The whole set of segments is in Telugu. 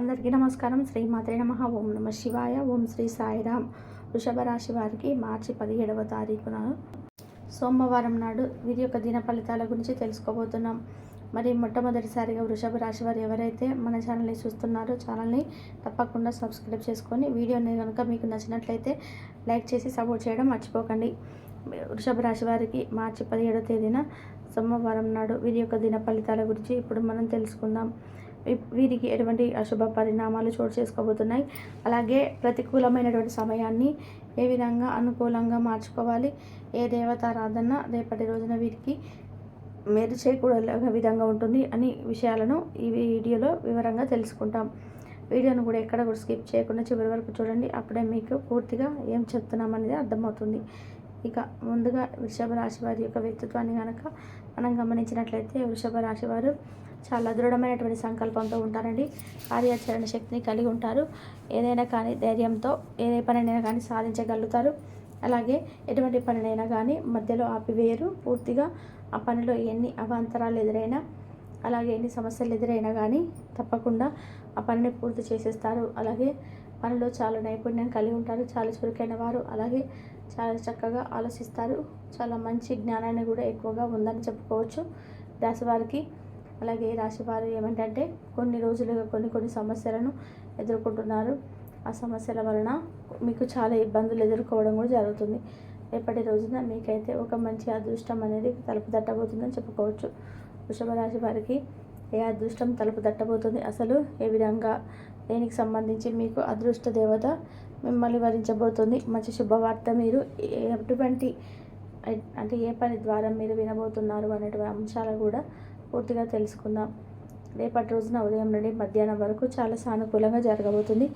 అందరికీ నమస్కారం. శ్రీమాత్రే నమః. ఓం నమ శివాయ. ఓం శ్రీ సాయిరామ్. వృషభ రాశి వారికి మార్చి 17వ తారీఖున సోమవారం నాడు వీరి యొక్క దిన ఫలితాల గురించి తెలుసుకోబోతున్నాం. మరి మొట్టమొదటిసారిగా వృషభ రాశి వారు ఎవరైతే మన ఛానల్ని చూస్తున్నారో ఛానల్ని తప్పకుండా సబ్స్క్రైబ్ చేసుకొని వీడియోని కనుక మీకు నచ్చినట్లయితే లైక్ చేసి సపోర్ట్ చేయడం మర్చిపోకండి. వృషభ రాశి వారికి మార్చి 17వ తేదీన సోమవారం నాడు వీరి యొక్క దిన ఫలితాల గురించి ఇప్పుడు మనం తెలుసుకుందాం. వీరికి ఎటువంటి అశుభ పరిణామాలు చోటు చేసుకోబోతున్నాయి, అలాగే ప్రతికూలమైనటువంటి సమయాన్ని ఏ విధంగా అనుకూలంగా మార్చుకోవాలి, ఏ దేవతారాధన రేపటి రోజున వీరికి మేలు చేకూరే విధంగా ఉంటుంది అని విషయాలను ఈ వీడియోలో వివరంగా తెలుసుకుంటాం. వీడియోను కూడా ఎక్కడ కూడా స్కిప్ చేయకుండా చివరి వరకు చూడండి. అప్పుడే మీకు పూర్తిగా ఏం చెప్తున్నాం అనేది అర్థమవుతుంది. ఇక ముందుగా వృషభ రాశి వారి యొక్క వ్యక్తిత్వాన్ని కనుక మనం గమనించినట్లయితే వృషభ రాశి వారు చాలా దృఢమైనటువంటి సంకల్పంతో ఉంటారండి. కార్యాచరణ శక్తిని కలిగి ఉంటారు. ఏదైనా కానీ ధైర్యంతో ఏ పనినైనా కానీ సాధించగలుగుతారు. అలాగే ఎటువంటి పనినైనా కానీ మధ్యలో ఆపివేయరు. పూర్తిగా ఆ పనిలో ఎన్ని అవాంతరాలు ఎదురైనా, అలాగే ఎన్ని సమస్యలు ఎదురైనా కానీ తప్పకుండా ఆ పనిని పూర్తి చేసేస్తారు. అలాగే పనిలో చాలా నైపుణ్యం కలిగి ఉంటారు. చాలా చురుకైన వారు, అలాగే చాలా చక్కగా ఆలోచిస్తారు. చాలా మంచి జ్ఞానాన్ని కూడా ఎక్కువగా ఉందని చెప్పుకోవచ్చు రాశి వారికి. అలాగే రాశి వారు ఏమంటే కొన్ని రోజులుగా కొన్ని సమస్యలను ఎదుర్కొంటున్నారు. ఆ సమస్యల వలన మీకు చాలా ఇబ్బందులు ఎదుర్కోవడం కూడా జరుగుతుంది. రేపటి రోజున మీకైతే ఒక మంచి అదృష్టం అనేది తలుపు తట్టబోతుందని చెప్పుకోవచ్చు. వృషభ రాశి వారికి ఏ అదృష్టం తలుపు తట్టబోతుంది, అసలు ఏ విధంగా దేనికి సంబంధించి మీకు అదృష్ట దేవత మిమ్మల్ని వరించబోతుంది, మంచి శుభవార్త మీరు ఎటువంటి అంటే ఏ పని ద్వారా మీరు వినబోతున్నారు అనేటువంటి అంశాలు కూడా పూర్తిగా తెలుసుకుందాం. రేపటి రోజున ఉదయం నుండి మధ్యాహ్నం వరకు చాలా సానుకూలంగా జరగబోతుంది.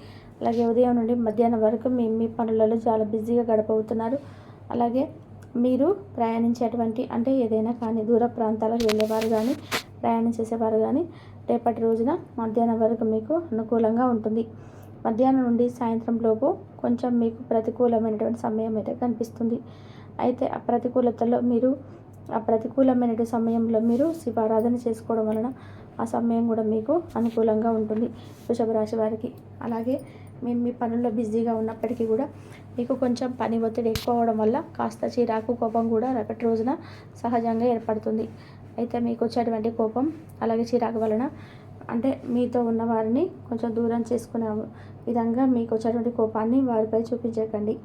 అలాగే ఉదయం నుండి మధ్యాహ్నం వరకు మీ పనులలో చాలా బిజీగా గడపబోతున్నారు. అలాగే మీరు ప్రయాణించేటువంటి అంటే ఏదైనా కానీ దూర ప్రాంతాలకు వెళ్ళేవారు కానీ ప్రయాణం చేసేవారు కానీ రేపటి రోజున మధ్యాహ్నం వరకు మీకు అనుకూలంగా ఉంటుంది. మధ్యాహ్నం నుండి సాయంత్రం లోపు కొంచెం మీకు ప్రతికూలమైనటువంటి సమయం అయితే కనిపిస్తుంది. అయితే ఆ ప్రతికూలమైన సమయంలో మీరు శివారాధన చేసుకోవడం వలన ఆ సమయం కూడా మీకు అనుకూలంగా ఉంటుంది వృషభ రాశి వారికి. అలాగే మీ పనుల్లో బిజీగా ఉన్నప్పటికీ కూడా మీకు కొంచెం పని ఒత్తిడి ఎక్కువ అవడం వల్ల కాస్త చిరాకు కోపం కూడా రేపటి రోజున సహజంగా ఏర్పడుతుంది. అయితే మీకు వచ్చేటువంటి కోపం అలాగే చిరాకు వలన అంటే మీతో ఉన్న వారిని కొంచెం దూరం చేసుకునే విధంగా మీకు వచ్చేటువంటి కోపాన్ని వారిపై చూపించకండి.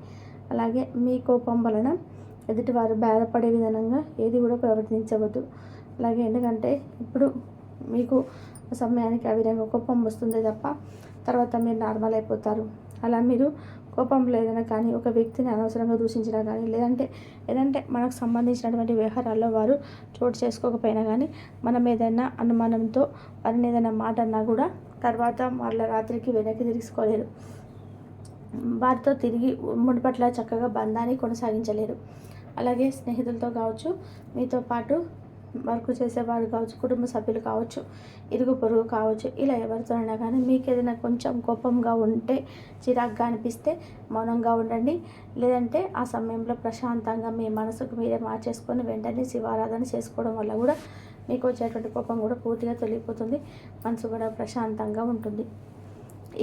అలాగే మీ కోపం వలన ఎదుటివారు బాధపడే విధంగా ఏది కూడా ప్రవర్తించవద్దు. అలాగే ఎందుకంటే ఇప్పుడు మీకు సమయానికి ఆ విధంగా కోపం వస్తుంది తప్ప తర్వాత మీరు నార్మల్ అయిపోతారు. అలా మీరు కోపంలో ఏదైనా కానీ ఒక వ్యక్తిని అనవసరంగా దూషించినా కానీ లేదంటే మనకు సంబంధించినటువంటి వ్యవహారాల్లో వారు చోటు చేసుకోకపోయినా కానీ మనం ఏదైనా అనుమానంతో వారిని ఏదైనా మాట అన్నా కూడా తర్వాత వాళ్ళ రాత్రికి వెనక్కి తీసుకోలేరు. వారితో తిరిగి మునుపట్ల చక్కగా బంధాన్ని కొనసాగించలేరు. అలాగే స్నేహితులతో కావచ్చు, మీతో పాటు వర్క్ చేసేవారు కావచ్చు, కుటుంబ సభ్యులు కావచ్చు, ఇరుగు పొరుగు కావచ్చు, ఇలా ఎవరితోనైనా కానీ మీకు ఏదైనా కొంచెం కోపంగా ఉంటే, చిరాగ్గా అనిపిస్తే మౌనంగా ఉండండి. లేదంటే ఆ సమయంలో ప్రశాంతంగా మీ మనసుకు మీరే మార్చేసుకొని వెంటనే శివారాధన చేసుకోవడం వల్ల కూడా మీకు వచ్చేటువంటి కోపం కూడా పూర్తిగా తొలగిపోతుంది. మనసు కూడా ప్రశాంతంగా ఉంటుంది.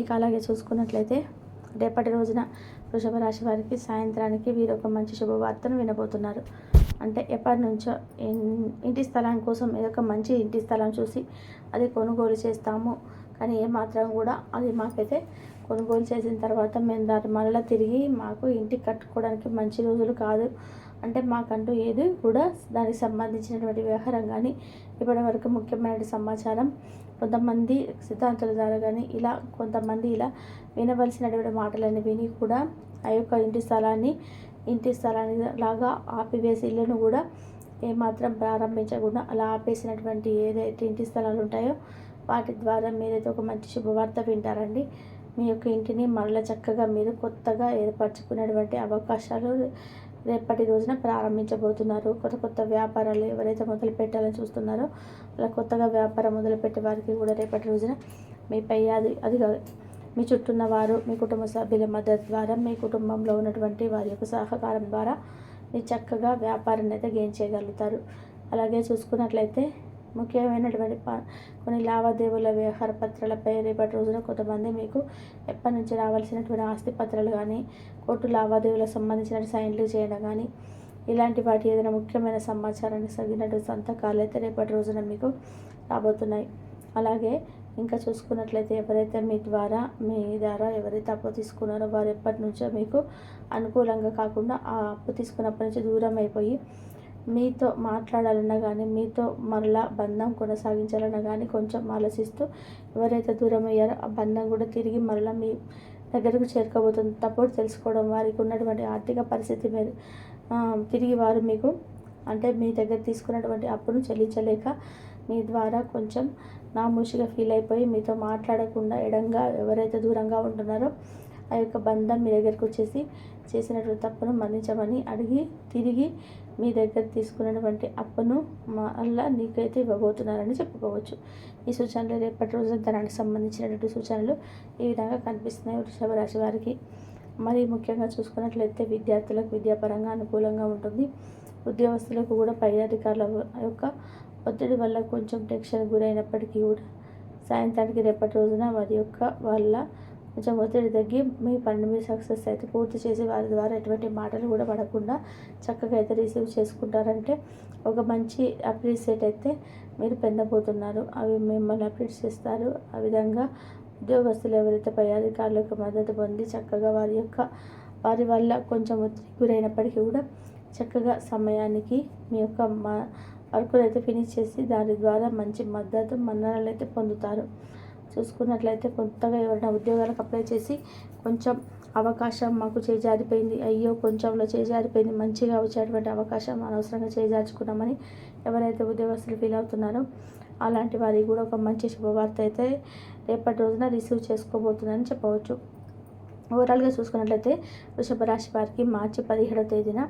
ఇక అలాగే చూసుకున్నట్లయితే రేపటి రోజున వృషభ రాశి వారికి సాయంత్రానికి వీరు ఒక మంచి శుభవార్తను వినబోతున్నారు. అంటే ఎప్పటి నుంచో ఇంటి స్థలం కోసం ఏదో ఒక మంచి ఇంటి స్థలం చూసి అది కొనుగోలు చేస్తాము, కానీ ఏమాత్రం కూడా అది మాకైతే కొనుగోలు చేసిన తర్వాత మేము దాన్ని మళ్ళీ తిరిగి మాకు ఇంటికి కట్టుకోవడానికి మంచి రోజులు కాదు, అంటే మాకంటూ ఏది కూడా దానికి సంబంధించినటువంటి వ్యవహారం కానీ ఇప్పటి వరకు ముఖ్యమైన సమాచారం కొంతమంది సిద్ధాంతుల ద్వారా కానీ కొంతమంది ఇలా వినవలసినటువంటి మాటలన్నీ విని కూడా ఆ యొక్క ఇంటి స్థలాన్ని లాగా ఆపివేసి ఇల్లును కూడా ఏమాత్రం ప్రారంభించకుండా అలా ఆపేసినటువంటి ఏదైతే ఇంటి స్థలాలు ఉంటాయో వాటి ద్వారా మీరైతే ఒక మంచి శుభవార్త వింటారండి. మీ యొక్క ఇంటిని మరలా చక్కగా మీరు కొత్తగా ఏర్పరచుకునేటువంటి అవకాశాలు రేపటి రోజున ప్రారంభించబోతున్నారు. కొత్త వ్యాపారాలు ఎవరైతే మొదలు పెట్టాలని చూస్తున్నారో అలా కొత్తగా వ్యాపారం మొదలుపెట్టే వారికి కూడా రేపటి రోజున మీపై అది మీ చుట్టూన్న వారు, మీ కుటుంబ సభ్యుల మద్దతు ద్వారా, మీ కుటుంబంలో ఉన్నటువంటి వారి యొక్క సహకారం ద్వారా మీరు చక్కగా వ్యాపారాన్ని అయితే గెయిన్ చేయగలుగుతారు. అలాగే చూసుకున్నట్లయితే ముఖ్యమైనటువంటి కొన్ని లావాదేవీల వ్యవహార పత్రాలపై రేపటి రోజున కొంతమంది మీకు ఎప్పటి నుంచి రావాల్సినటువంటి ఆస్తి పత్రాలు కానీ కోర్టు లావాదేవీలకు సంబంధించిన సైన్లు చేయడం కానీ ఇలాంటి వాటి ఏదైనా ముఖ్యమైన సమాచారాన్ని తగినటువంటి సంతకాలు అయితే రేపటి రోజున మీకు రాబోతున్నాయి. అలాగే ఇంకా చూసుకున్నట్లయితే ఎవరైతే మీ ద్వారా ఎవరైతే అప్పు తీసుకున్నారో వారు ఎప్పటి నుంచో మీకు అనుకూలంగా కాకుండా ఆ అప్పు తీసుకున్నప్పటి నుంచి దూరం అయిపోయి మీతో మాట్లాడాలన్నా కానీ మీతో మరలా బంధం కొనసాగించాలన్నా కానీ కొంచెం ఆలోచిస్తూ ఎవరైతే దూరం అయ్యారో ఆ బంధం కూడా తిరిగి మరలా మీ దగ్గరకు చేరుకోబోతుంది. తప్పుడు తెలుసుకోవడం వారికి ఉన్నటువంటి ఆర్థిక పరిస్థితి మీరు తిరిగి వారు మీకు అంటే మీ దగ్గర తీసుకున్నటువంటి అప్పును చెల్లించలేక మీ ద్వారా కొంచెం నామూషిగా ఫీల్ అయిపోయి మీతో మాట్లాడకుండా ఎడంగా ఎవరైతే దూరంగా ఉంటున్నారో ఆ యొక్క బంధం మీ దగ్గరకు వచ్చేసి చేసినటువంటి తప్పును మన్నించమని అడిగి తిరిగి మీ దగ్గర తీసుకున్నటువంటి అప్పును మళ్ళా నీకైతే ఇవ్వబోతున్నారని చెప్పుకోవచ్చు. ఈ సూచనలు రేపటి రోజున ధనానికి సంబంధించినటువంటి సూచనలు ఈ విధంగా కనిపిస్తున్నాయి వృషభ రాశి వారికి. మరి ముఖ్యంగా చూసుకున్నట్లయితే విద్యార్థులకు విద్యాపరంగా అనుకూలంగా ఉంటుంది. ఉద్యోగస్తులకు కూడా పై అధికారుల యొక్క ఒత్తిడి వల్ల కొంచెం టెన్షన్ గురైనప్పటికీ కూడా సాయంత్రానికి రేపటి రోజున వాళ్ళ కొంచెం ఒత్తిడి తగ్గి మీ పనిని మీరు సక్సెస్ అయితే పూర్తి చేసి వారి ద్వారా ఎటువంటి మాటలు కూడా పడకుండా చక్కగా అయితే రిసీవ్ చేసుకుంటారంటే ఒక మంచి అప్రిషియేట్ అయితే మీరు పొందబోతున్నారు. అవి మిమ్మల్ని అప్రిషియేట్ చేస్తారు. ఆ విధంగా ఉద్యోగస్తులు ఎవరైతే పై అధికారులకు మద్దతు పొంది చక్కగా వారి వల్ల కొంచెం ఒత్తిడి గురైనప్పటికీ కూడా చక్కగా సమయానికి మీ యొక్క వర్కులు అయితే ఫినిష్ చేసి దాని ద్వారా మంచి మద్దతు మన్ననలు అయితే పొందుతారు. చూసుకున్నట్లయితే కొత్తగా ఎవరైనా ఉద్యోగాలకు అప్లై చేసి కొంచెం అవకాశం మాకు చేజారిపోయింది, అయ్యో కొంచెంలో చేజారిపోయింది, మంచిగా వచ్చేటువంటి అవకాశం అనవసరంగా చేజార్చుకున్నామని ఎవరైతే ఉద్యోగస్తులు ఫీల్ అవుతున్నారో అలాంటి వారికి కూడా ఒక మంచి శుభవార్త అయితే రేపటి రోజున రిసీవ్ చేసుకోబోతుందని చెప్పవచ్చు. ఓవరాల్గా చూసుకున్నట్లయితే వృషభ రాశి వారికి మార్చి 17వ తేదీన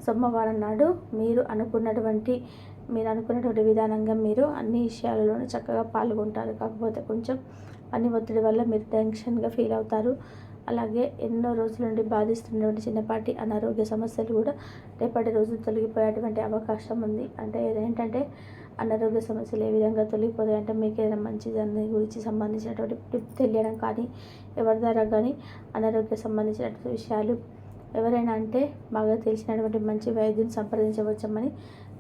సోమవారం నాడు మీరు అనుకున్నటువంటి విధానంగా మీరు అన్ని విషయాలలోనూ చక్కగా పాల్గొంటారు. కాకపోతే కొంచెం పని ఒత్తిడి వల్ల మీరు టెన్షన్గా ఫీల్ అవుతారు. అలాగే ఎన్నో రోజుల నుండి బాధిస్తున్నటువంటి చిన్నపాటి అనారోగ్య సమస్యలు కూడా రేపటి రోజు తొలగిపోయేటువంటి అవకాశం ఉంది. అంటే ఏంటంటే అనారోగ్య సమస్యలు ఏ విధంగా తొలగిపోతాయి అంటే మీకు ఏదైనా మంచి దాని గురించి సంబంధించినటువంటి టిప్ తెలియడం కానీ ఎవరి ద్వారా కానీ అనారోగ్య సంబంధించినటువంటి విషయాలు ఎవరైనా అంటే బాగా తెలిసినటువంటి మంచి వైద్యుని సంప్రదించవచ్చమని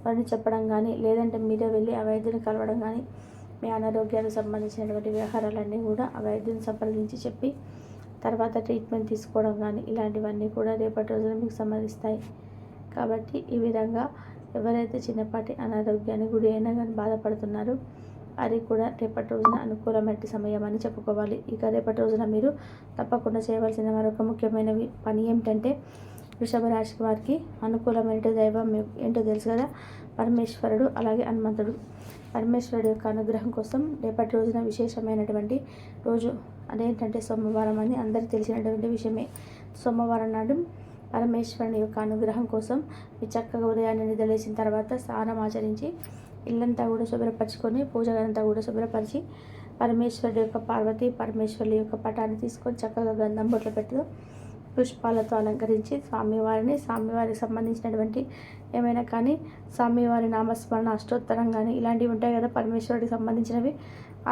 వారిని చెప్పడం కానీ లేదంటే మీరే వెళ్ళి ఆ వైద్యుని కలవడం కానీ మీ అనారోగ్యానికి సంబంధించినటువంటి వ్యవహారాలన్నీ కూడా ఆ వైద్యుని సంప్రదించి చెప్పి తర్వాత ట్రీట్మెంట్ తీసుకోవడం కానీ ఇలాంటివన్నీ కూడా రేపటి రోజున మీకు సంబంధిస్తాయి. కాబట్టి ఈ విధంగా ఎవరైతే చిన్నపాటి అనారోగ్యానికి గురి అయినా కానీ బాధపడుతున్నారో అది కూడా రేపటి రోజున అనుకూలమైన సమయం అని చెప్పుకోవాలి. ఇక రేపటి రోజున మీరు తప్పకుండా చేయవలసిన మరొక ముఖ్యమైన పని ఏమిటంటే వృషభ రాశి వారికి అనుకూలమైన దైవం ఏంటో తెలుసు కదా, పరమేశ్వరుడు అలాగే హనుమంతుడు. పరమేశ్వరుడు యొక్క అనుగ్రహం కోసం రేపటి రోజున విశేషమైనటువంటి రోజు అదేంటంటే సోమవారం అని అందరికీ తెలిసినటువంటి విషయమే. సోమవారం నాడు పరమేశ్వరుని యొక్క అనుగ్రహం కోసం మీ చక్కగా ఉదయాన్నే నిద్రలేసిన తర్వాత స్నానం ఆచరించి ఇల్లంతా కూడా శుభ్రపరచుకొని పూజగదంతా కూడా శుభ్రపరిచి పార్వతీ పరమేశ్వరుల యొక్క పటాన్ని తీసుకొని చక్కగా గంధం బొట్లు పెట్టుతూ పుష్పాలతో అలంకరించి స్వామివారికి సంబంధించినటువంటి ఏమైనా కానీ స్వామివారి నామస్మరణ అష్టోత్తరం కానీ ఇలాంటివి ఉంటాయి కదా పరమేశ్వరుడికి సంబంధించినవి,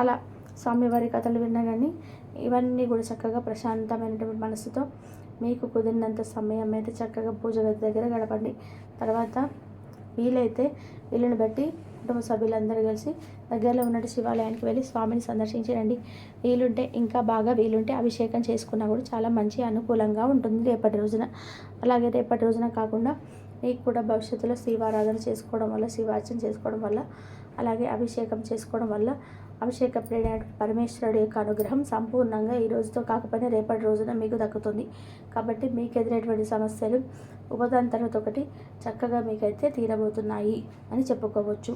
అలా స్వామివారి కథలు విన్నా కానీ ఇవన్నీ కూడా చక్కగా ప్రశాంతమైనటువంటి మనసుతో మీకు కుదిరినంత సమయం అయితే చక్కగా పూజ గది దగ్గర గడపండి. తర్వాత వీలుని బట్టి కుటుంబ సభ్యులందరూ కలిసి దగ్గరలో ఉన్నట్టు శివాలయానికి వెళ్ళి స్వామిని సందర్శించండి. వీలుంటే అభిషేకం చేసుకున్నా కూడా చాలా మంచి అనుకూలంగా ఉంటుంది రేపటి రోజున. అలాగే రేపటి రోజున కాకుండా మీకు కూడా భవిష్యత్తులో శివారాధన చేసుకోవడం వల్ల, శివార్చన చేసుకోవడం వల్ల, అలాగే అభిషేకం చేసుకోవడం వల్ల అభిషేక ప్రియుడైన పరమేశ్వరుడు యొక్క అనుగ్రహం సంపూర్ణంగా ఈ రోజుతో కాకపోయినా రేపటి రోజున మీకు దక్కుతుంది. కాబట్టి మీకు ఎదురైనటువంటి సమస్యలు ఒకదాని తర్వాత ఒకటి చక్కగా మీకైతే తీరబోతున్నాయి అని చెప్పుకోవచ్చు.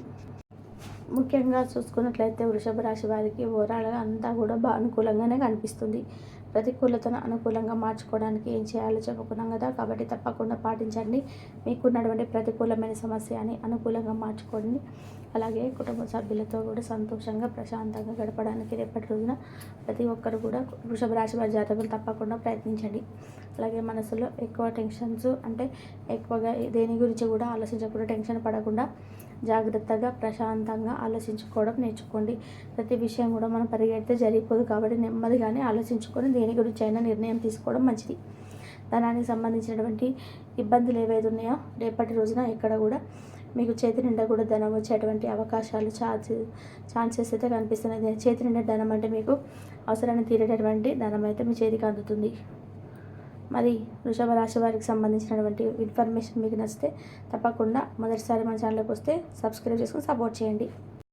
ముఖ్యంగా చూసుకున్నట్లయితే వృషభ రాశి వారికి ఓవరాల్గా అంతా కూడా అనుకూలంగానే కనిపిస్తుంది. ప్రతికూలతను అనుకూలంగా మార్చుకోవడానికి ఏం చేయాలో చెప్పుకున్నాం కదా, కాబట్టి తప్పకుండా పాటించండి. మీకున్నటువంటి ప్రతికూలమైన సమస్యని అనుకూలంగా మార్చుకోండి. అలాగే కుటుంబ సభ్యులతో కూడా సంతోషంగా ప్రశాంతంగా గడపడానికి రేపటి రోజున ప్రతి ఒక్కరు కూడా వృషభ రాశి వారి జాతకులు తప్పకుండా ప్రయత్నించండి. అలాగే మనసులో ఎక్కువ టెన్షన్స్ అంటే ఎక్కువగా దేని గురించి కూడా ఆలోచించకుండా టెన్షన్ పడకుండా జాగ్రత్తగా ప్రశాంతంగా ఆలోచించుకోవడం నేర్చుకోండి. ప్రతి విషయం కూడా మనం పరిగెడితే జరిగిపోదు కాబట్టి నెమ్మదిగానే ఆలోచించుకొని దేని గురించి అయినా నిర్ణయం తీసుకోవడం మంచిది. ధనానికి సంబంధించినటువంటి ఇబ్బందులు ఏవైతే ఉన్నాయో రేపటి రోజున ఎక్కడ కూడా మీకు చేతి నిండా కూడా ధనం వచ్చేటువంటి అవకాశాలు ఛాన్సెస్ అయితే కనిపిస్తున్నాయి. చేతి నిండా ధనం అంటే మీకు అవసరాన్ని తీరేటటువంటి ధనం అయితే మీ చేతికి అందుతుంది. మరి వృషభ రాశి వారికి సంబంధించినటువంటి ఇన్ఫర్మేషన్ మీకు నచ్చితే తప్పకుండా మొదటిసారి మన ఛానల్కి వస్తే సబ్స్క్రైబ్ చేసుకొని సపోర్ట్ చేయండి.